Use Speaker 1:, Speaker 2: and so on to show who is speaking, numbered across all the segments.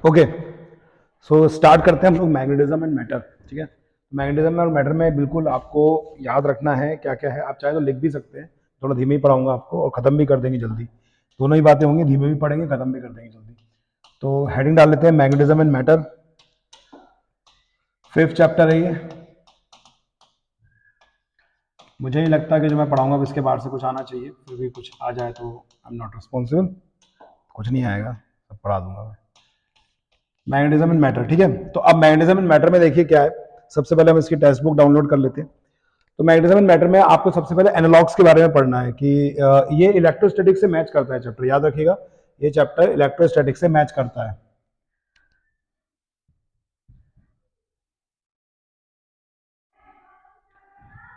Speaker 1: Okay, so start करते हैं हम लोग मैग्नेटिज्म एंड मैटर। ठीक है, मैग्नेटिज्म और मैटर में बिल्कुल आपको याद रखना है क्या क्या है। आप चाहे तो लिख भी सकते हैं, थोड़ा धीमे ही पढ़ाऊंगा आपको और ख़त्म भी कर देंगे जल्दी। दोनों ही बातें होंगी, धीमे भी पढ़ेंगे ख़त्म भी कर देंगे जल्दी। तो हेडिंग डाल लेते हैं magnetism and matter, 5th chapter है ये। मुझे नहीं लगता कि जो मैं पढ़ाऊंगा इसके बाहर से कुछ आना चाहिए, फिर भी कुछ आ जाए तो आई एम नॉट रिस्पॉन्सिबल। कुछ नहीं आएगा, सब पढ़ा दूंगा मैं। मैग्नेटिज्म एंड मैटर, ठीक है। तो अब मैग्नेटिज्म एंड मैटर में देखिए क्या है। सबसे पहले हम इसकी टेक्स्ट बुक डाउनलोड कर लेते हैं। तो मैग्नेटिज्म एंड मैटर में आपको सबसे पहले एनालॉग्स के बारे में पढ़ना है कि ये इलेक्ट्रोस्टैटिक से मैच करता है चैप्टर, याद रखिएगा। ये चैप्टर इलेक्ट्रोस्टैटिक से मैच करता है।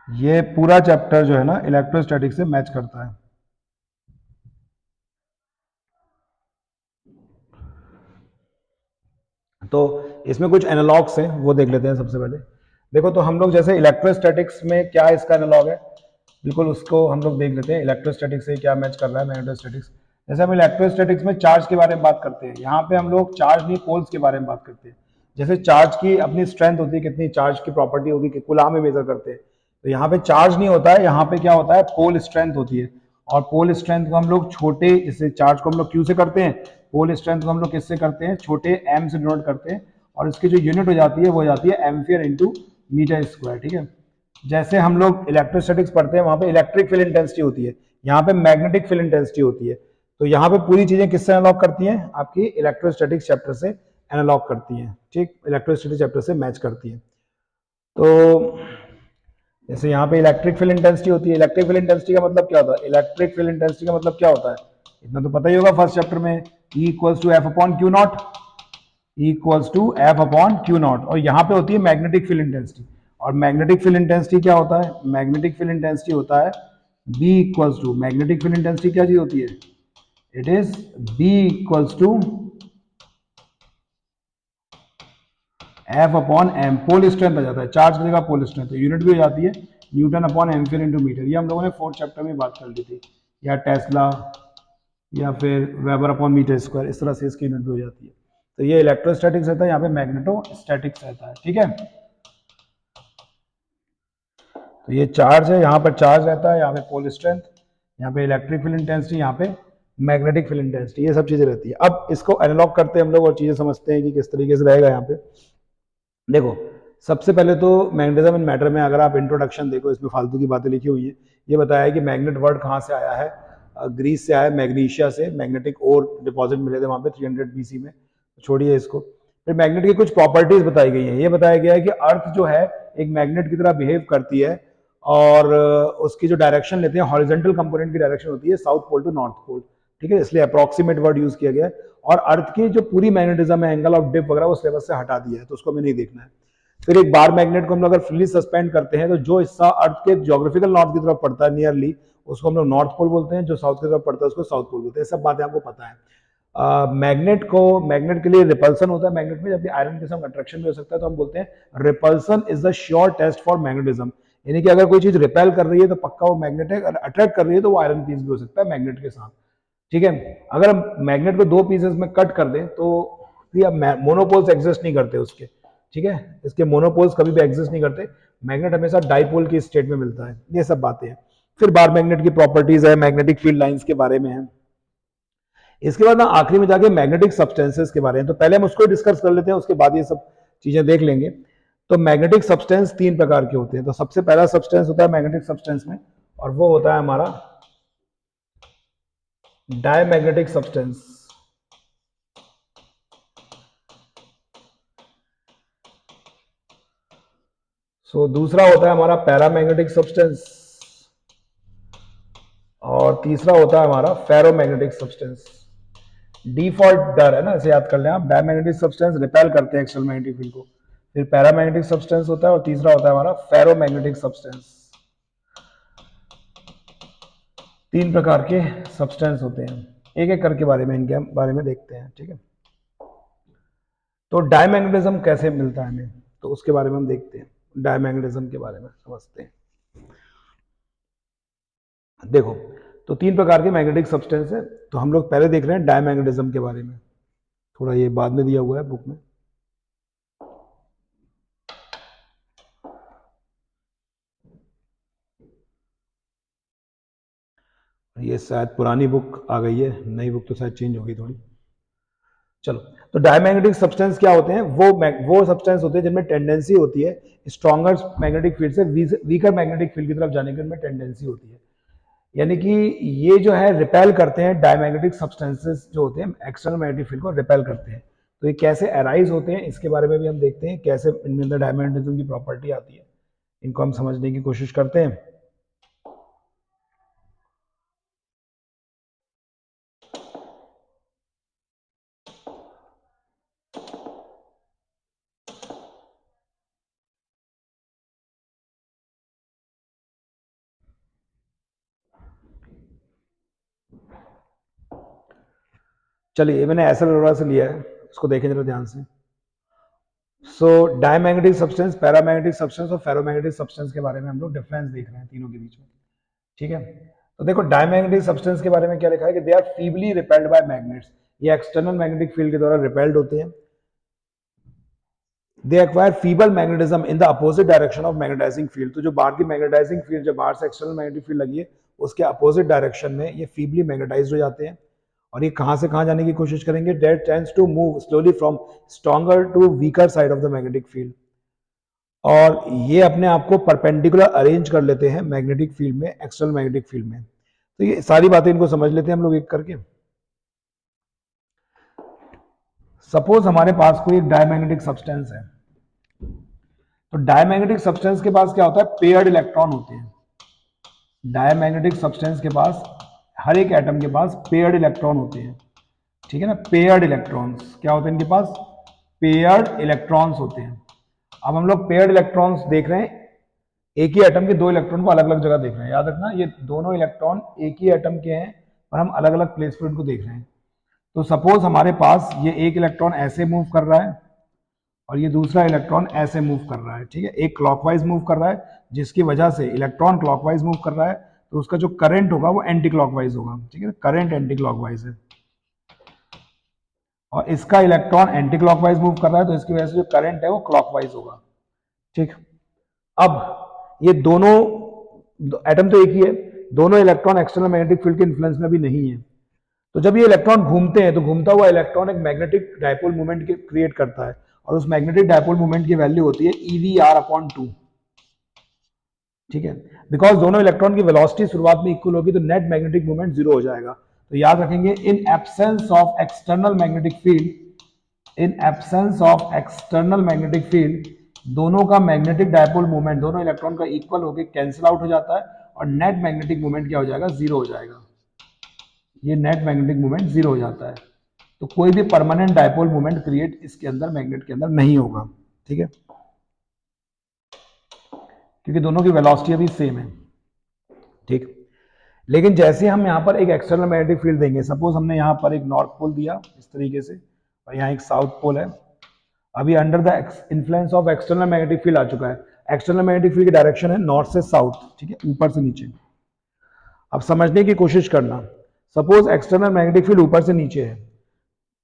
Speaker 1: ये पूरा चैप्टर जो है ना इलेक्ट्रोस्टैटिक से मैच करता है। तो इसमें कुछ एनालॉग्स हैं, वो देख लेते हैं सबसे पहले। देखो, तो हम लोग जैसे इलेक्ट्रोस्टैटिक्स में क्या इसका एनालॉग है, बिल्कुल उसको हम लोग देख लेते हैं। इलेक्ट्रोस्टैटिक्स से क्या मैच कर रहा है मैग्नेटोस्टैटिक्स। जैसे हम इलेक्ट्रोस्टैटिक्स में चार्ज के बारे में बात करते हैं, यहाँ पे हम लोग चार्ज नहीं पोल्स के बारे में बात करते हैं। जैसे चार्ज की अपनी स्ट्रेंथ होती है, कितनी चार्ज की प्रॉपर्टी होगी कि कूलाम में मेजर करते हैं। तो यहाँ पे चार्ज नहीं होता है, यहाँ पे क्या होता है, पोल स्ट्रेंथ होती है। और पोल स्ट्रेंथ को हम लोग छोटे, इसे चार्ज को हम लोग क्यू से करते हैं, पोल स्ट्रेंथ को हम लोग किससे करते हैं, छोटे एम से डिनोट करते हैं। और इसकी जो यूनिट हो जाती है वो हो जाती है एम्पियर इंटू मीटर स्क्वायर। ठीक है, जैसे हम लोग इलेक्ट्रोस्टैटिक्स पढ़ते हैं वहां पे इलेक्ट्रिक फील्ड इंटेंसिटी होती है, यहाँ पे मैग्नेटिक फील्ड इंटेंसिटी होती है। तो यहाँ पे पूरी चीजें किससे एनालॉग करती हैं, आपकी इलेक्ट्रोस्टैटिक्स चैप्टर से एनालॉग करती हैं। ठीक, इलेक्ट्रोस्टैटिक चैप्टर से मैच करती है। तो जैसे यहाँ पे इलेक्ट्रिक फील्ड इंटेंसिटी होती है, इलेक्ट्रिक फील्ड इंटेंसिटी का मतलब क्या होता है, इलेक्ट्रिक फील्ड इंटेंसिटी का मतलब क्या होता है, इतना तो पता ही होगा फर्स्ट चैप्टर में। E equals to F upon Q naught, E equals to F upon Q naught. और यहाँ पे होती है मैग्नेटिक फील्ड इंटेंसिटी। और मैग्नेटिक फील्ड इंटेंसिटी क्या होता है, मैग्नेटिक फील्ड इंटेंसिटी होता है B equals to, magnetic field intensity क्या चीज होती है, it is B equals to F upon M. Pole strength आ जाता है, चार्ज की जगह पोल स्ट्रेंथ, तो यूनिट भी हो जाती है newton upon ampere into metre. ये हम लोगों ने 4th चैप्टर में बात कर ली थी, या टेस्ला या फिर वेबर अपॉन मीटर स्क्वायर, इस तरह से इसकी यूनिट भी हो जाती है। तो ये इलेक्ट्रोस्टैटिक्स रहता है, यहाँ पे मैग्नेटोस्टैटिक्स रहता है। ठीक है, तो ये चार्ज है, यहाँ पर चार्ज रहता है, यहाँ पे पोल स्ट्रेंथ, यहाँ पे इलेक्ट्रिक फील्ड इंटेंसिटी, यहाँ पे मैग्नेटिक फील्ड इंटेंसिटी, ये सब चीजें रहती है। अब इसको एनालॉग करते हैं हम लोग और चीजें समझते हैं कि किस तरीके से रहेगा यहाँ पे। देखो, सबसे पहले तो मैग्नेटिज्म एंड मैटर में अगर आप इंट्रोडक्शन देखो, इसमें फालतू की बातें लिखी हुई है। ये बताया है कि मैग्नेट वर्ड कहाँ से आया है, ग्रीस से आया है, मैग्नीशिया से। मैग्नेटिक ओर डिपॉजिट मिले थे वहां पे 300 BC में, छोड़िए इसको। फिर मैग्नेट की कुछ प्रॉपर्टीज बताई गई हैं। ये बताया गया है कि अर्थ जो है एक मैग्नेट की तरह बिहेव करती है, और उसकी जो डायरेक्शन लेते हैं, हॉरिजेंटल कंपोनेंट की डायरेक्शन होती है south pole to north pole. ठीक है, इसलिए अप्रोक्सीमेट वर्ड यूज किया गया है। और अर्थ की जो पूरी मैग्नेटिज्म है, एंगल ऑफ डिप वगैरह, वो सिलेबस से हटा दिया है, तो उसको हमें नहीं देखना है। फिर एक बार मैग्नेट को हम लोग अगर फ्रीली सस्पेंड करते हैं, तो जो हिस्सा अर्थ के ज्योग्राफिकल नॉर्थ की तरफ पड़ता है नियरली, उसको हम लोग नॉर्थ पोल बोलते हैं, जो साउथ की तरफ पड़ता है उसको साउथ पोल बोलते हैं। सब बातें आपको पता है। मैग्नेट के लिए रिपल्सन होता है मैग्नेट में, जबकि आयरन के साथ अट्रैक्शन भी हो सकता है, तो हम बोलते हैं repulsion is the sure test for magnetism. यानी कि अगर कोई चीज रिपेल कर रही है तो पक्का वो मैग्नेट है, अगर अट्रैक्ट कर रही है तो वो आयरन पीस भी हो सकता है मैग्नेट के साथ। ठीक है, अगर हम मैग्नेट को दो पीसेस में कट कर दें तो मोनोपोल्स एग्जिस्ट नहीं करते उसके। ठीक है, इसके मोनोपोल्स कभी भी एग्जिस्ट नहीं करते, मैग्नेट हमेशा डाइपोल की स्टेट में मिलता है। ये सब बातें हैं। फिर बार मैग्नेट की प्रॉपर्टीज है, मैग्नेटिक फील्ड लाइंस के बारे में है। इसके बाद ना आखिरी में जाके मैग्नेटिक सब्सटेंसेस के बारे में, तो पहले हम उसको डिस्कस कर लेते हैं, उसके बाद ये सब चीजें देख लेंगे। तो मैग्नेटिक सब्सटेंस 3 प्रकार के होते हैं। तो सबसे पहला सब्सटेंस होता है मैग्नेटिक सब्सटेंस में, और वो होता है हमारा डायमैग्नेटिक सब्सटेंस। दूसरा होता है हमारा पैरामैग्नेटिक सब्सटेंस, और तीसरा होता है हमारा फेरोमैग्नेटिक सब्सटेंस। डिफॉल्ट डर है ना, इसे याद कर लें आप। डायमैग्नेटिक सब्सटेंस रिपेल करते हैं एक्सटर्नल मैग्नेटिक फील्ड को। फिर पैरामैग्नेटिक सब्सटेंस होता है, और तीसरा होता है हमारा फेरोमैग्नेटिक सब्सटेंस। 3 प्रकार के सब्सटेंस होते हैं, एक एक करके बारे में इनके बारे में देखते हैं। ठीक है, तो डायमैग्नेटिज्म कैसे मिलता है हमें, तो उसके बारे में हम देखते हैं, डायमैग्नेटिज्म के बारे में समझते हैं। देखो, तो 3 प्रकार के मैग्नेटिक सब्सटेंस है, तो हम लोग पहले देख रहे हैं डायमैग्नेटिज्म के बारे में। थोड़ा ये बाद में दिया हुआ है बुक में। ये शायद पुरानी बुक आ गई है, नई बुक तो शायद चेंज हो गई थोड़ी। चलो, तो डायमैग्नेटिक सब्सटेंस क्या होते हैं? वो सब्सटेंस होते हैं जिनमें टेंडेंसी होती है स्ट्रॉन्गर मैग्नेटिक फील्ड से वीकर मैग्नेटिक फील्ड की तरफ जाने की उनमें टेंडेंसी होती है। यानी कि ये जो है रिपेल करते हैं, डायमैग्नेटिक सब्सटेंसेस जो होते हैं एक्सटर्नल मैग्नेटिक फील्ड को रिपेल करते हैं। तो ये कैसे अराइज होते हैं इसके बारे में भी हम देखते हैं, कैसे इनमें अंदर डायमैग्नेटिज्म की प्रॉपर्टी आती है, इनको हम समझने की कोशिश करते हैं। चलिए, ये मैंने एसएल अरोड़ा से लिया है, इसको देखें जरा ध्यान से। सो डायमैग्नेटिक सब्सटेंस, पैरामैग्नेटिक सब्सटेंस और फेरोमैग्नेटिक सब्सटेंस के बारे में हम लोग डिफरेंस देख रहे हैं तीनों के बीच में। ठीक है, तो देखो डायमैग्नेटिक सब्सटेंस के बारे में क्या लिखा है कि they are feebly repelled by magnets. ये एक्सटर्नल मैग्नेटिक फील्ड के द्वारा रिपेल्ड होते हैं। They acquire feeble magnetism in the opposite direction of magnetising field. तो जो बाहर की मैग्नेटाइजिंग फील्ड, जो बाहर से एक्सटर्नल मैग्नेटिक फील्ड लगी है, उसके अपोजिट डायरेक्शन में ये फीबली मैग्नेटाइज्ड हो जाते हैं। और ये कहां से कहां जाने की कोशिश करेंगे? That tends to move slowly from stronger to weaker side of the magnetic field. और ये अपने आप को परपेंडिकुलर अरेंज कर लेते हैं मैग्नेटिक फील्ड में, एक्सटर्नल मैग्नेटिक फील्ड में। तो ये सारी बातें इनको समझ लेते हैं हम लोग एक करके। सपोज हमारे पास कोई एक डायमैग्नेटिक सब्सटेंस है, तो डायमैग्नेटिक सब्सटेंस के पास क्या होता है? पेयर्ड इलेक्ट्रॉन होते हैं। डायमैग्नेटिक सब्सटेंस के पास, हर एक एटम के पास पेयर्ड इलेक्ट्रॉन होते हैं। ठीक है ना, पेयर्ड इलेक्ट्रॉन्स क्या होते हैं इनके पास? पेयर्ड इलेक्ट्रॉन्स होते हैं। अब हम लोग पेयर्ड इलेक्ट्रॉन्स देख रहे हैं, एक ही एटम के दो इलेक्ट्रॉन को अलग अलग जगह देख रहे हैं। याद रखना, ये दोनों इलेक्ट्रॉन एक ही एटम के हैं और हम अलग अलग प्लेस पर इनको देख रहे हैं। तो सपोज हमारे पास ये एक इलेक्ट्रॉन ऐसे मूव कर रहा है और ये दूसरा इलेक्ट्रॉन ऐसे मूव कर रहा है। ठीक है, एक क्लॉकवाइज मूव कर रहा है, जिसकी वजह से इलेक्ट्रॉन क्लॉकवाइज मूव कर रहा है, तो उसका जो करंट होगा वो एंटी क्लॉकवाइज होगा। ठीक है, करंट एंटी क्लॉकवाइज है। और इसका इलेक्ट्रॉन एंटी क्लॉकवाइज मूव कर रहा है, तो इसकी वजह से जो करंट है वो क्लॉकवाइज होगा। ठीक, अब ये दोनों एटम तो एक ही है, दोनों इलेक्ट्रॉन एक्सटर्नल मैग्नेटिक फील्ड के इन्फ्लुएंस में भी नहीं है। तो जब ये इलेक्ट्रॉन घूमते हैं, तो घूमता हुआ इलेक्ट्रॉन एक मैग्नेटिक डायपोल मूवमेंट क्रिएट करता है, और उस मैग्नेटिक डायपोल मूवमेंट की वैल्यू होती है EVR/2। ठीक है, बिकॉज दोनों इलेक्ट्रॉन की वेलोसिटी शुरुआत में इक्वल होगी, तो नेट मैग्नेटिक मूवमेंट जीरो हो जाएगा। तो याद रखेंगे, in absence of external magnetic field, in absence of external magnetic field, दोनों का मैग्नेटिक डायपोल मूवमेंट दोनों इलेक्ट्रॉन का इक्वल होकर कैंसिल आउट हो जाता है, और नेट मैग्नेटिक मूवमेंट क्या हो जाएगा? जीरो हो जाएगा। ये नेट मैग्नेटिक मूवमेंट जीरो हो जाता है। तो कोई भी परमानेंट डायपोल मूवमेंट क्रिएट इसके अंदर, मैग्नेट के अंदर नहीं होगा। ठीक है, क्योंकि दोनों की वेलोसिटी अभी सेम है। ठीक, लेकिन जैसे हम यहाँ पर एक एक्सटर्नल मैग्नेटिक फील्ड देंगे, सपोज हमने यहाँ पर एक नॉर्थ पोल दिया इस तरीके से, और यहाँ एक साउथ पोल है। अभी under the influence of external magnetic field आ चुका है। एक्सटर्नल मैग्नेटिक फील्ड की डायरेक्शन है नॉर्थ से साउथ। ठीक है, ऊपर से नीचे। अब समझने की कोशिश करना, सपोज एक्सटर्नल मैग्नेटिक फील्ड ऊपर से नीचे है,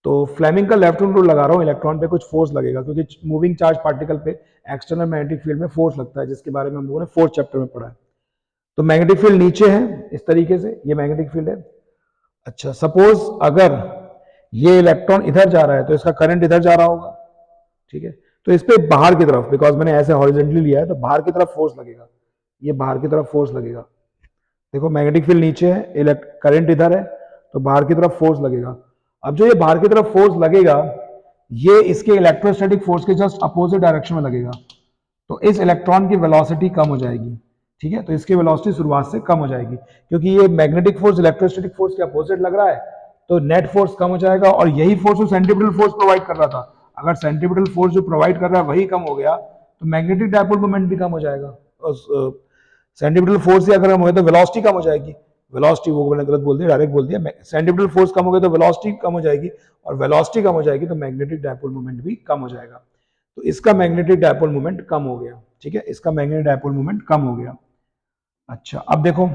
Speaker 1: तो फ्लेमिंग का लेफ्ट हैंड रूल लगा रहा हूँ, इलेक्ट्रॉन पे कुछ फोर्स लगेगा, क्योंकि मूविंग चार्ज पार्टिकल पे एक्सटर्नल मैग्नेटिक फील्ड में फोर्स लगता है, जिसके बारे में हम लोगों ने फोर्थ चैप्टर में पढ़ा है। तो मैग्नेटिक फील्ड नीचे है इस तरीके से, ये मैग्नेटिक फील्ड है। अच्छा, सपोज अगर ये इलेक्ट्रॉन इधर जा रहा है, तो इसका करंट इधर जा रहा होगा। ठीक है, तो इस पे बाहर की तरफ, बिकॉज मैंने ऐसे हॉरिजेंटली लिया है, तो बाहर की तरफ फोर्स लगेगा, ये बाहर की तरफ फोर्स लगेगा। देखो, मैग्नेटिक फील्ड नीचे है, करंट इधर है, तो बाहर की तरफ फोर्स लगेगा। अब जो ये बाहर की तरफ फोर्स लगेगा, ये इसके इलेक्ट्रोस्टैटिक फोर्स के जस्ट अपोजिट डायरेक्शन में लगेगा, तो इस इलेक्ट्रॉन की वेलोसिटी कम हो जाएगी। ठीक है, तो इसकी वेलोसिटी शुरुआत से कम हो जाएगी, क्योंकि ये मैग्नेटिक फोर्स इलेक्ट्रोस्टैटिक फोर्स के अपोजिट लग रहा है, तो नेट फोर्स कम हो जाएगा। और यही फोर्स वो सेंट्रीपिटल फोर्स प्रोवाइड कर रहा था। अगर सेंट्रीपिटल फोर्स जो प्रोवाइड कर रहा है वही कम हो गया, तो मैग्नेटिक डायपोल मोमेंट भी कम हो जाएगा। सेंट्रीपिटल फोर्स से अगर हम हो तो वेलोसिटी कम हो जाएगी। वेलोसिटी, वो मैंने गलत बोल दिया, डायरेक्ट बोल दिया। सेंट्रीपिटल फोर्स कम हो गया तो वेलोसिटी कम हो जाएगी, और वेलोसिटी कम हो जाएगी तो मैग्नेटिक डायपोल मोमेंट भी कम हो जाएगा। तो इसका मैग्नेटिक डायपोल मोमेंट कम हो गया। ठीक है, इसका मैग्नेटिक डायपोल मोमेंट कम हो गया। अच्छा, अब देखो,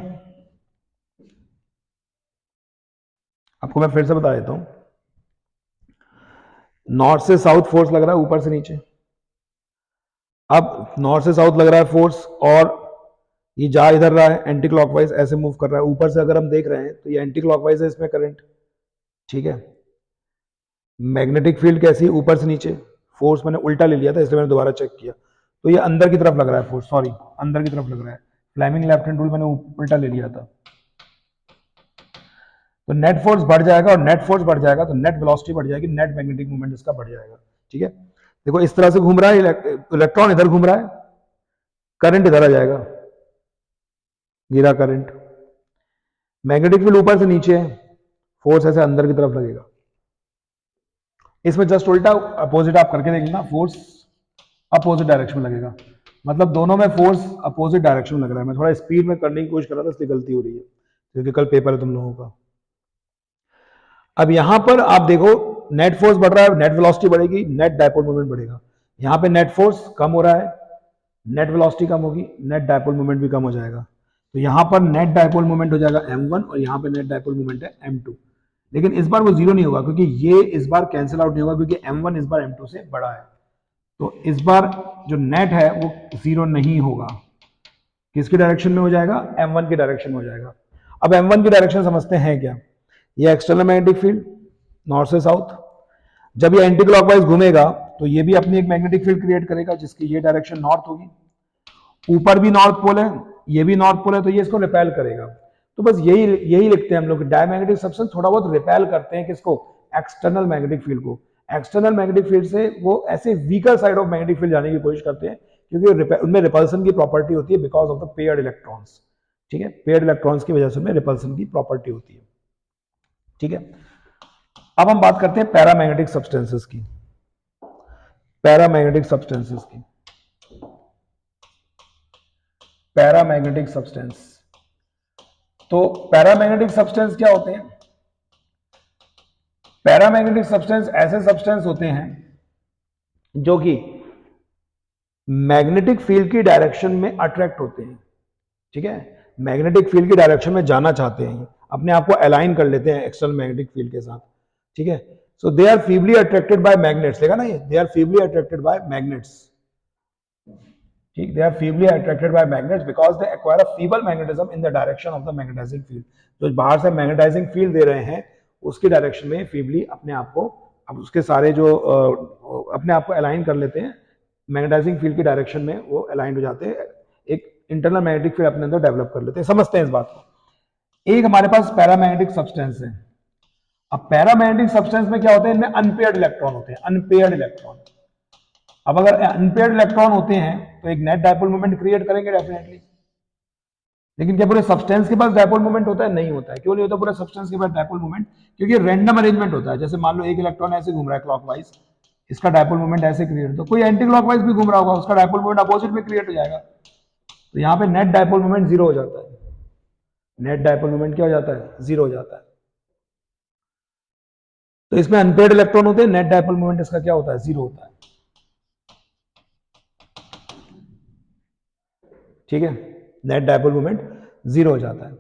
Speaker 1: आपको मैं फिर से बता देता हूं। नॉर्थ से साउथ फोर्स लग रहा है ऊपर से नीचे। अब नॉर्थ से साउथ लग रहा है फोर्स, और ये जा इधर रहा है एंटी क्लॉकवाइज, ऐसे मूव कर रहा है। ऊपर से अगर हम देख रहे हैं तो ये एंटी क्लॉकवाइज है इसमें करंट, ठीक है। मैग्नेटिक फील्ड कैसी, ऊपर से नीचे। फोर्स मैंने उल्टा ले लिया था इसलिए मैंने दोबारा चेक किया, तो ये अंदर की तरफ लग रहा है फोर्स, सॉरी अंदर की तरफ लग रहा है। फ्लेमिंग लेफ्ट हैंड रूल मैंने उल्टा ले लिया था। तो नेट फोर्स बढ़ जाएगा, और नेट फोर्स बढ़ जाएगा तो नेट वेलोसिटी बढ़ जाएगी, नेट मैग्नेटिक मूवमेंट इसका बढ़ जाएगा, ठीक है। देखो इस तरह से घूम रहा है, इलेक्ट्रॉन इधर घूम रहा है, करंट इधर आ जाएगा, गिरा करंट। मैग्नेटिक फील्ड ऊपर से नीचे है, फोर्स ऐसे अंदर की तरफ लगेगा। इसमें जस्ट उल्टा अपोजिट आप करके देख लेना, फोर्स अपोजिट डायरेक्शन में लगेगा, मतलब दोनों में फोर्स अपोजिट डायरेक्शन में लग रहा है। मैं थोड़ा स्पीड में करने की कोशिश कर रहा था इसलिए गलती हो रही है, क्योंकि कल पेपर है तुम लोगों का। अब यहां पर आप देखो नेट फोर्स बढ़ रहा है, नेट वेलोसिटी बढ़ेगी, नेट डायपोल मोमेंट बढ़ेगा। यहां पे नेट फोर्स कम हो रहा है, नेट वेलोसिटी कम होगी, नेट डायपोल मोमेंट भी कम हो जाएगा। तो यहां पर नेट डायपोल मोमेंट हो जाएगा m1, और यहां पे नेट डायपोल मोमेंट है m2। लेकिन इस बार वो जीरो नहीं होगा, क्योंकि ये इस बार कैंसिल आउट नहीं होगा, क्योंकि m1 इस बार m2 से बड़ा है। तो इस बार जो नेट है वो जीरो नहीं होगा। किसकी डायरेक्शन में हो जाएगा, m1 की डायरेक्शन में हो जाएगा। अब m1 की डायरेक्शन समझते हैं क्या। ये एक्सटर्नल मैग्नेटिक फील्ड नॉर्थ से साउथ, जब ये एंटी क्लॉकवाइज घूमेगा तो ये भी अपनी एक मैग्नेटिक फील्ड क्रिएट करेगा, जिसकी ये डायरेक्शन नॉर्थ होगी। ऊपर भी नॉर्थ पोल है, ये भी नॉर्थ पोल है, तो ये इसको रिपेल करेगा। तो बस यही यही लिखते हैं हम लोग, डायमैग्नेटिक सब्सटेंस थोड़ा बहुत रिपेल करते हैं किसको, एक्सटर्नल मैग्नेटिक फील्ड को। एक्सटर्नल मैग्नेटिक फील्ड से वो ऐसे weaker side of magnetic field जाने की कोशिश करते हैं, क्योंकि उनमें रिपल्सन की प्रॉपर्टी होती है because of the paired electrons, ठीक है। पेयर्ड इलेक्ट्रॉन्स की वजह से उनमें रिपल्सन की प्रॉपर्टी होती है, ठीक है। अब हम बात करते हैं पैरामैग्नेटिक सब्सटेंसेस की, पैरामैग्नेटिक सब्सटेंसेस की। पैरामैग्नेटिक सब्सटेंस, तो पैरामैग्नेटिक सब्सटेंस क्या होते हैं। पैरामैग्नेटिक सब्सटेंस ऐसे सब्सटेंस होते हैं जो कि मैग्नेटिक फील्ड की डायरेक्शन में अट्रैक्ट होते हैं, ठीक है। मैग्नेटिक फील्ड की डायरेक्शन में जाना चाहते हैं, अपने आप को अलाइन कर लेते हैं एक्सटर्नल मैग्नेटिक फील्ड के साथ, ठीक है। So they are feebly attracted by magnets, देखा ना ये, they are feebly attracted by magnets, ठीक। They are feebly attracted by magnets because they acquire a feeble magnetism in the direction of the magnetising field. जो बाहर से magnetising field दे रहे हैं उसकी डायरेक्शन में फीबली अपने आप को, अब उसके सारे जो अपने आप को अलाइन कर लेते हैं, मैग्नेटाइजिंग फील्ड की डायरेक्शन में वो अलाइंड हो जाते हैं, एक इंटरनल मैग्नेटिक फील्ड अपने अंदर डेवलप कर लेते हैं। समझते हैं इस बात को। एक हमारे पास पैरामैग्नेटिक सब्सटेंस है। अब पैरामैग्नेटिक सब्सटेंस में क्या होते हैं, इनमें अनपेयर्ड इलेक्ट्रॉन होते हैं, अनपेयर्ड इलेक्ट्रॉन। अब अगर अनपेयर्ड इलेक्ट्रॉन होते हैं तो एक नेट डायपोल मोमेंट क्रिएट करेंगे डेफिनेटली। लेकिन क्या पूरे सब्सटेंस के पास डायपोल मोमेंट होता है, नहीं होता है। क्यों नहीं होता पूरे सब्सटेंस के पास डायपोल मोमेंट, क्योंकि रैंडम अरेंजमेंट होता है। जैसे मान लो एक इलेक्ट्रॉन ऐसे घूम रहा है क्लॉकवाइज, इसका डायपोल मोमेंट ऐसे क्रिएट होता है, कोई एंटी क्लॉकवाइज भी घूम रहा होगा, उसका डायपोल मोमेंट अपोजिट में क्रिएट हो जाएगा। तो यहाँ पे नेट डायपोल मोमेंट जीरो हो जाता है, नेट डायपोल मोमेंट क्या हो जाता है, जीरो हो जाता है। तो इसमें अनपेयर्ड इलेक्ट्रॉन होते हैं, नेट डायपोल मोमेंट इसका क्या होता है, जीरो होता है, ठीक है। नेट डायपोल मोमेंट जीरो हो जाता है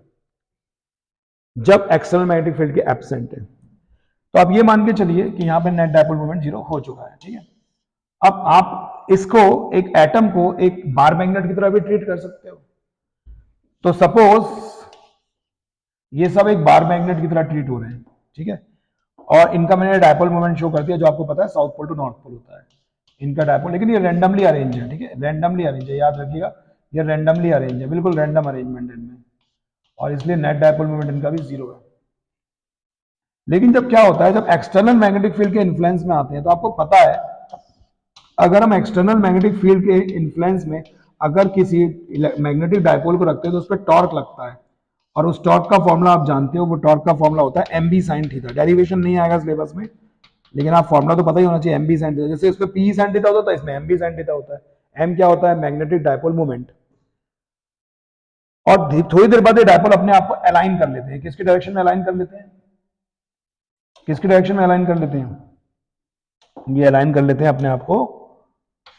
Speaker 1: जब एक्सटर्नल मैग्नेटिक फील्ड के एब्सेंट है। तो आप ये मान के चलिए कि यहां पे नेट डायपोल मोमेंट जीरो हो चुका है, ठीक है। अब आप इसको, एक एटम को एक बार मैग्नेट की तरह भी ट्रीट कर सकते हो। तो सपोज ये सब एक बार मैग्नेट की तरह ट्रीट हो रहे हैं, ठीक है। और इनका मैंने डायपोल मोमेंट शो कर दिया, जो आपको पता है south pole to north pole होता है इनका डायपोल। लेकिन ये रैंडमली अरेंज है, ठीक है, रैंडमली अरेंज है, याद रखिएगा, ये रैंडमली अरेंज है, बिल्कुल रैंडम अरेंजमेंट है इनमें, और इसलिए नेट डायपोल मोमेंट इनका भी जीरो है। लेकिन जब क्या होता है, जब एक्सटर्नल मैग्नेटिक फील्ड के इन्फ्लुएंस में आते हैं, तो आपको पता है अगर हम एक्सटर्नल मैग्नेटिक फील्ड के इन्फ्लुएंस में अगर किसी मैग्नेटिक डायपोल को रखते हैं तो उस पर टॉर्क लगता है, और उस टॉर्क का फॉर्मूला आप जानते हो, वो टॉर्क का फॉर्मूला होता है M B sine theta. Derivation नहीं आएगा सिलेबस में, लेकिन आप फॉर्मूला तो पता ही होना चाहिए, एम बी साइन थीटा। जैसे इसमें पी साइन थीटा होता है, इसमें एम बी साइन थीटा होता है। एम क्या होता है, मैग्नेटिक डायपोल मोमेंट, और थोड़ी देर बाद ये डायपोल अपने आप को अलाइन कर लेते हैं। किसकी डायरेक्शन में अलाइन कर लेते हैं, किसकी डायरेक्शन में अलाइन कर लेते हैं, ये अलाइन कर लेते हैं अपने आप को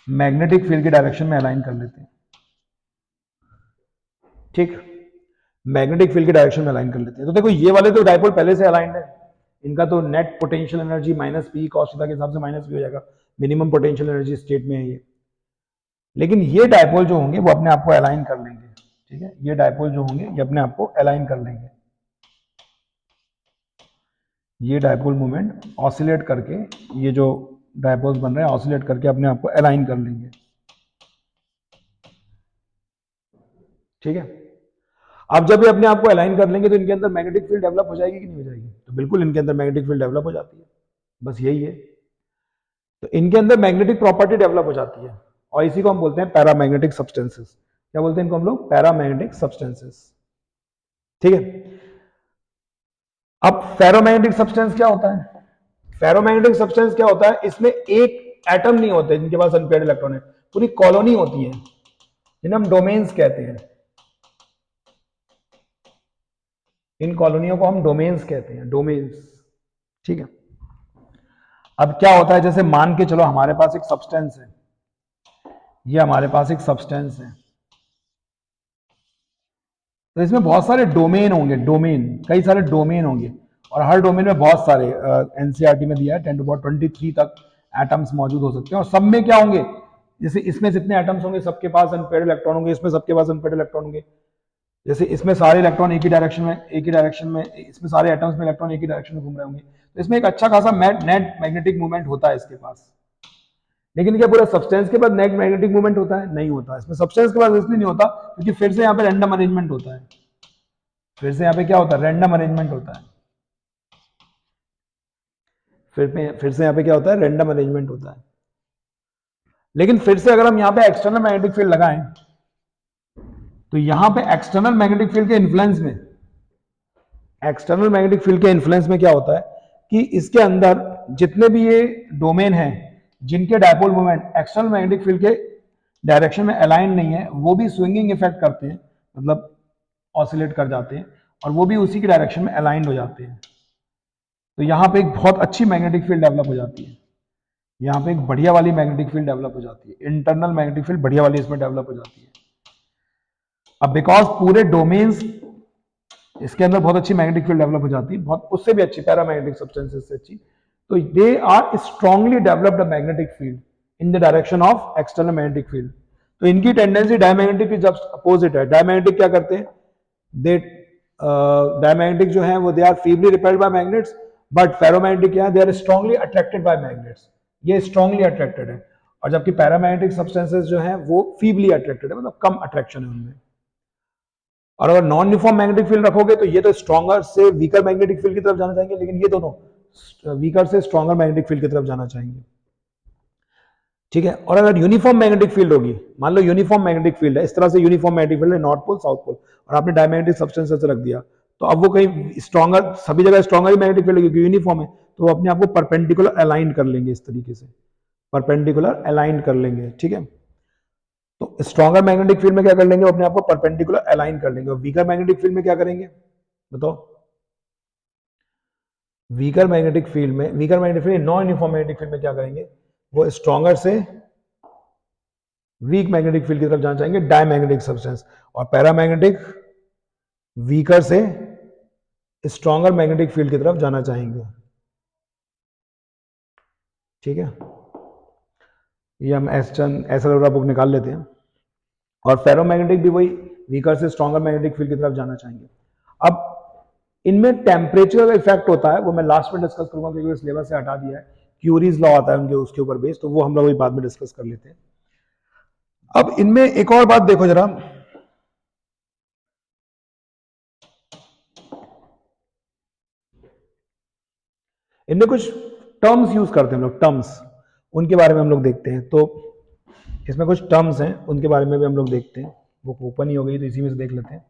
Speaker 1: मैग्नेटिक फील्ड की डायरेक्शन में अलाइन कर लेते हैं, ठीक, मैग्नेटिक फील्ड की डायरेक्शन में अलाइन कर लेते हैं। तो देखो ये वाले तो डायपोल पहले से अलाइंड है, इनका तो net potential energy minus P cos theta के हिसाब से माइनस पी हो जाएगा, मिनिमम पोटेंशियल एनर्जी स्टेट में है ये। लेकिन ये डायपोल जो होंगे वो अपने आप को अलाइन कर लेंगे, ठीक है, ये डायपोल जो होंगे ये अपने आप को अलाइन कर लेंगे, ये डायपोल मोमेंट ऑसिलेट करके, ये जो डायपोल्स बन रहे हैं ऑसिलेट करके अपने आप को अलाइन कर लेंगे, ठीक है। अब जब ये अपने आप को अलाइन कर लेंगे तो इनके अंदर मैग्नेटिक फील्ड डेवलप हो जाएगी कि नहीं हो जाएगी? तो बिल्कुल इनके अंदर मैग्नेटिक फील्ड डेवलप हो जाती है, बस यही है। तो इनके अंदर मैग्नेटिक प्रॉपर्टी डेवलप हो जाती है और इसी को हम बोलते हैं पैरामैग्नेटिक सब्सटेंसेस। क्या बोलते हैं इनको हम लोग? पैरामैग्नेटिक सब्सटेंसेस, ठीक है। अब फेरोमैग्नेटिक सब्सटेंस क्या होता है? फेरोमैग्नेटिक सब्सटेंस क्या होता है? इसमें एक एटम नहीं होते जिनके पास अनपेयर्ड इलेक्ट्रॉन है, पूरी कॉलोनी होती है जिन्हें हम डोमेन्स कहते हैं। इन कॉलोनियों को हम डोमेन्स कहते हैं, डोमेन्स, ठीक है। अब क्या होता है, जैसे मान के चलो हमारे पास एक सब्सटेंस है, ये हमारे पास एक सब्सटेंस है, तो इसमें बहुत सारे डोमेन होंगे, डोमेन, कई सारे डोमेन होंगे और हर डोमेन में बहुत सारे एनसीईआरटी में दिया है 10⁻23 तक एटम्स मौजूद हो सकते हैं और सब में क्या होंगे, जैसे इसमें जितने एटम्स होंगे सबके पास अनपेयर्ड इलेक्ट्रॉन होंगे, इसमें सबके पास अनपेयर्ड इलेक्ट्रॉन होंगे। जैसे इसमें सारे इलेक्ट्रॉन एक ही डायरेक्शन में, इसमें सारे एटम्स में इलेक्ट्रॉन एक ही डायरेक्शन में घूम रहे होंगे, तो इसमें एक अच्छा खासा नेट मैग्नेटिक मूवमेंट होता है इसके पास। लेकिन क्या पूरा सब्सटेंस के पास नेट मैग्नेटिक मूवमेंट होता है? नहीं होता। इसमें सब्सटेंस के पास इसलिए नहीं होता क्योंकि फिर से यहाँ पे रैंडम अरेंजमेंट होता है, फिर से यहाँ पे क्या होता है? रैंडम अरेंजमेंट होता है, फिर से यहाँ पे क्या होता है? रैंडम अरेंजमेंट होता है। लेकिन फिर से अगर हम यहाँ पे एक्सटर्नल मैग्नेटिक फील्ड लगाएं तो यहाँ पे एक्सटर्नल मैग्नेटिक फील्ड के इन्फ्लुएंस में, एक्सटर्नल मैग्नेटिक फील्ड के इन्फ्लुएंस में क्या होता है कि इसके अंदर जितने भी ये डोमेन हैं जिनके dipole moment external magnetic field के डायरेक्शन में अलाइन नहीं है, वो भी स्विंगिंग इफेक्ट करते हैं, मतलब ऑसिलेट कर जाते हैं और वो भी उसी की डायरेक्शन में अलाइंड हो जाते हैं। तो यहाँ पे एक बहुत अच्छी मैग्नेटिक फील्ड डेवलप हो जाती है, यहाँ पे एक बढ़िया वाली मैग्नेटिक फील्ड डेवलप हो जाती है, इंटरनल मैग्नेटिक फील्ड बढ़िया वाली इसमें डेवलप हो जाती है। अब बिकॉज पूरे डोमेन्स, इसके अंदर बहुत अच्छी मैग्नेटिक फील्ड डेवलप हो जाती है, बहुत उससे भी अच्छी पैरामैग्नेटिक सब्सटेंसेस से अच्छी, तो they are strongly developed magnetic field in the direction of external magnetic field. तो इनकी टेंडेंसी डायमैग्नेटिक की जब अपोजिट है। डायमैग्नेटिक क्या करते हैं? दे डायमैग्नेटिक जो है वो they are feebly repelled by magnets, but ferromagnetic क्या है? They are strongly attracted by magnets, ये स्ट्रांगली अट्रैक्टेड है। और जबकि पैरामैग्नेटिक सब्सटेंसेस जो है वो फीबली अट्रैक्टेड है, मतलब कम अट्रैक्शन है उनमें। और अगर नॉन यूनिफॉर्म मैग्नेटिक फील्ड रखोगे तो ये तो स्ट्रॉन्गर से वीकर मैग्नेटिक फील्ड की तरफ जाना चाहेंगे, लेकिन ये दोनों वीकर से स्ट्रॉन्गर मैग्नेटिक फील्ड की तरफ जाना चाहेंगे, ठीक है। और अगर यूनिफॉर्म मैग्नेटिक फील्ड होगी, मान लो यूनिफॉर्म मैग्नेटिक फील्ड है, इस तरह से यूनिफॉर्म मैग्नेटिक फील्ड है, नॉर्थ पोल साउथ पोल, और आपने डायमैग्नेटिक सब्सटेंसेस रख दिया, तो अब वो कहीं स्ट्रॉन्गर, सभी जगह स्ट्रॉन्गर ही मैग्नेटिक फील्ड होगी, यूनिफॉर्म है, तो वो अपने आप को परपेंडिकुलर अलाइन कर लेंगे, इस तरीके से परपेंडिकुलर अलाइन कर लेंगे, ठीक है। तो स्ट्रॉन्गर मैग्नेटिक फील्ड में क्या कर लेंगे? वो अपने आप को परपेंडिकुलर अलाइन कर लेंगे। और वीकर मैग्नेटिक फील्ड में क्या करेंगे बताओ? वीकर मैग्नेटिक फील्ड में, weaker magnetic field, non uniform magnetic field में क्या करेंगे? वो स्ट्रॉन्गर से वीक मैग्नेटिक फील्ड की तरफ जाना चाहेंगे, डायमैग्नेटिक सब्सटेंस। और पैरामैग्नेटिक वीकर से स्ट्रॉन्गर मैग्नेटिक फील्ड की तरफ जाना चाहेंगे, ठीक है। ये हम एस्टर बुक निकाल लेते हैं। और फेरोमैग्नेटिक भी वही, वीकर से स्ट्रॉन्गर मैग्नेटिक फील्ड की तरफ जाना चाहेंगे। अब इनमें टेम्परेचर इफेक्ट होता है, वो मैं लास्ट में डिस्कस करूंगा क्योंकि सिलेबस से हटा दिया है। क्यूरीज लॉ आता है उनके, उसके ऊपर बेस, तो वो हम लोग बाद में डिस्कस कर लेते हैं। अब इनमें एक और बात देखो जरा, इनमें कुछ टर्म्स यूज करते हैं हम लोग, टर्म्स, उनके बारे में हम लोग देखते हैं। तो इसमें कुछ टर्म्स हैं, उनके बारे में भी हम लोग देखते हैं। वो ओपन ही हो गई तो इसी में से देख लेते हैं।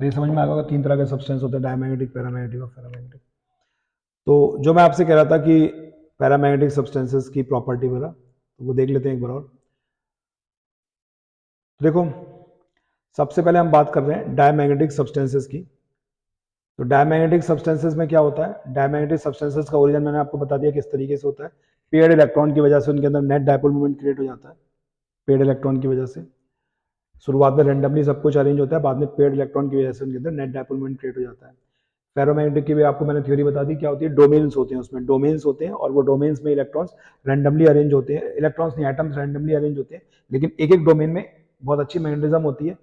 Speaker 1: तो ये समझ में आ गया, तीन तरह के सब्सटेंस होते हैं, डायमैग्नेटिक, पैरामैग्नेटिक और फेरोमैग्नेटिक। तो जो मैं आपसे कह रहा था कि पैरामैग्नेटिक सब्सटेंसेस की प्रॉपर्टी वाला, तो वो देख लेते हैं एक बार और। देखो, सबसे पहले हम बात कर रहे हैं डायमैग्नेटिक सब्सटेंसेस की। तो डायमैग्नेटिक सब्सटेंसेस में क्या होता है? डायमैग्नेटिक सब्सटेंसेस का ओरिजिन मैंने आपको बता दिया किस तरीके से होता है। पेड इलेक्ट्रॉन की वजह से उनके अंदर नेट डायपोल मोमेंट क्रिएट हो जाता है, पेड इलेक्ट्रॉन की वजह से। शुरुआत में रेंडमली सब कुछ अरेंज होता है, बाद में पेड इलेक्ट्रॉन की वजह से उनके अंदर नेट डायपोल मोमेंट क्रिएट हो जाता है। फेरोमैग्नेटिक की भी आपको मैंने थ्योरी बता दी, क्या होती है, डोमेन्स होते हैं, उसमें डोमेन्स होते हैं और वो डोमेन्स में इलेक्ट्रॉन्स रैंडमली अरेंज होते हैं, इलेक्ट्रॉन्स नहीं, एटम्स रैंडमली अरेंज होते हैं, लेकिन एक एक डोमेन में बहुत अच्छी मैग्नेटिज्म होती है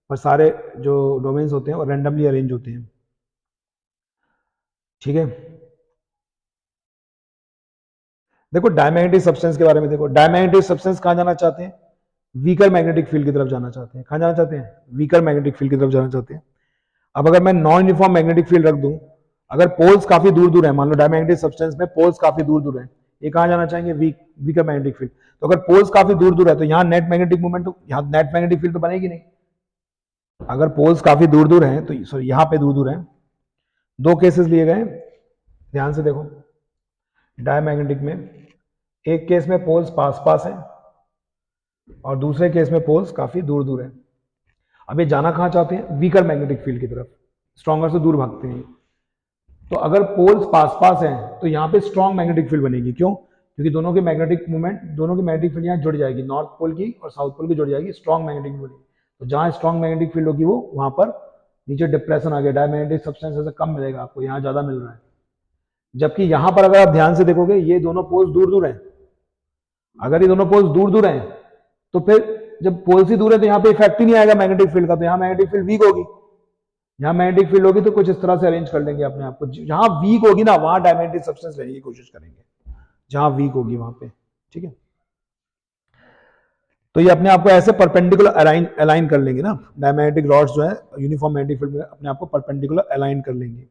Speaker 1: और सारे जो डोमेन्स होते हैं वो रैंडमली अरेंज होते हैं। ठीक है, देखो डायमैग्नेटिक सब्सटेंस के बारे में देखो, डायमैग्नेटिक सब्सटेंस कहाँ जाना चाहते हैं, वीकर मैग्नेटिक फील्ड की तरफ जाना चाहते हैं। कहाँ जाना चाहते हैं, वीकर मैग्नेटिक फील्ड की तरफ जाना चाहते हैं। अब अगर मैं नॉन यूनिफॉर्म मैग्नेटिक फील्ड रख दूं, अगर पोल्स काफी दूर दूर है, मान लो डायमैग्नेटिक सब्सटेंस में पोल्स काफी दूर दूर है, ये कहाँ जाना चाहेंगे, वीकर मैग्नेटिक फील्ड। तो अगर पोल्स काफी दूर दूर है तो यहाँ नेट मैग्नेटिक मूवमेंट, तो यहाँ नेट मैग्नेटिक फील्ड तो बनेगी नहीं। अगर पोल्स काफी दूर दूर हैं तो सॉरी यहाँ पे दूर दूर है, दो केसेस लिए गए, ध्यान से देखो। डायमैग्नेटिक में एक केस में पोल्स पास पास है और दूसरे केस में पोल्स काफी दूर दूर है। अब ये जाना कहाँ चाहते हैं, वीकर मैग्नेटिक फील्ड की तरफ, स्ट्रॉन्गर से दूर भागते हैं। तो अगर पोल्स पास पास हैं तो यहाँ पे स्ट्रॉन्ग मैग्नेटिक फील्ड बनेगी, क्यों, क्योंकि दोनों के मैग्नेटिक मूवमेंट, दोनों की मैग्नेटिक फील्ड यहाँ जुड़ जाएगी, नॉर्थ पोल की और साउथ पोल की जुड़ जाएगी, स्ट्रॉन्ग मैग्नेटिक फील्ड। तो जहाँ स्ट्रॉन्ग मैग्नेटिक फील्ड होगी वो वहां पर नीचे डिप्रेशन आ गया, डायमैग्नेटिक सब्सटेंस से कम मिलेगा आपको, यहाँ ज्यादा मिल रहा है। जबकि यहां पर अगर आप ध्यान से देखोगे ये दोनों पोल्स दूर दूर हैं, अगर ये दोनों पोल्स दूर दूर हैं तो फिर जब पोल्स ही दूर है तो यहाँ पे इफेक्ट ही नहीं आएगा मैग्नेटिक फील्ड का, तो यहाँ मैग्नेटिक फील्ड वीक होगी। यहाँ मैग्नेटिक फील्ड होगी तो कुछ इस तरह से अरेंज कर लेंगे अपने आप को, जहां वीक होगी ना वहां डायमैग्नेटिक सब्सटेंस लेने की कोशिश करेंगे, जहां वीक होगी वहां पे। ठीक है, तो ये अपने आप को ऐसे परपेंडिकुलर अलाइन कर लेंगे ना, डायमैग्नेटिक रॉड्स जो है यूनिफॉर्म मैग्नेटिक फील्ड में अपने आप को परपेंडिकुलर अलाइन कर लेंगे।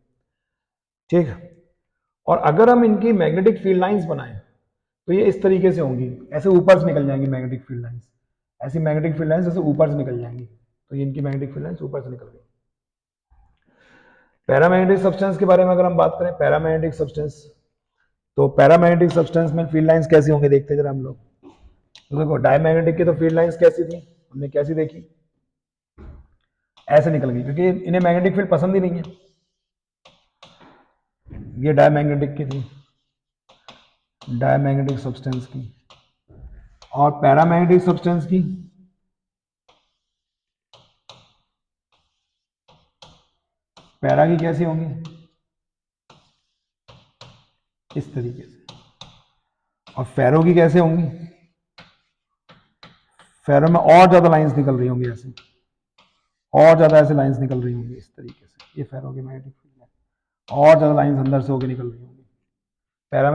Speaker 1: ठीक, और अगर हम इनकी मैग्नेटिक फील्ड लाइंस बनाएं तो ये इस तरीके से होंगी, ऐसे ऊपर से निकल जाएंगी मैग्नेटिक फील्ड लाइंस, ऐसी मैग्नेटिक फील्ड लाइंस ऐसे ऊपर से निकल जाएंगी, तो ये इनकी मैग्नेटिक फील्ड लाइंस ऊपर से निकल गई। पैरामैग्नेटिक सब्सटेंस के बारे में अगर हम बात करें, पैरामैग्नेटिक सब्सटेंस, तो पैरामैग्नेटिक सब्सटेंस में फील्ड लाइंस कैसी होंगी देखते जरा हम लोग। तो देखो डायमैग्नेटिक की तो फील्ड लाइंस कैसी थी, हमने कैसी देखी, ऐसे निकल गई, क्योंकि इन्हें मैग्नेटिक फील्ड पसंद ही नहीं है। ये डायमैग्नेटिक की थी, डायमैग्नेटिक सब्सटेंस की, और पैरामैग्नेटिक सब्सटेंस की पैरा की कैसी होंगी, इस तरीके से, और फेरो की कैसे होंगी, फेरो में और ज्यादा लाइंस निकल रही होंगी ऐसे, और ज्यादा ऐसे लाइंस निकल रही होंगी इस तरीके से, ये फेरो की मैग्नेटिक फील्ड है, और ज्यादा लाइंस अंदर से होकर निकल रही होंगी। पैरा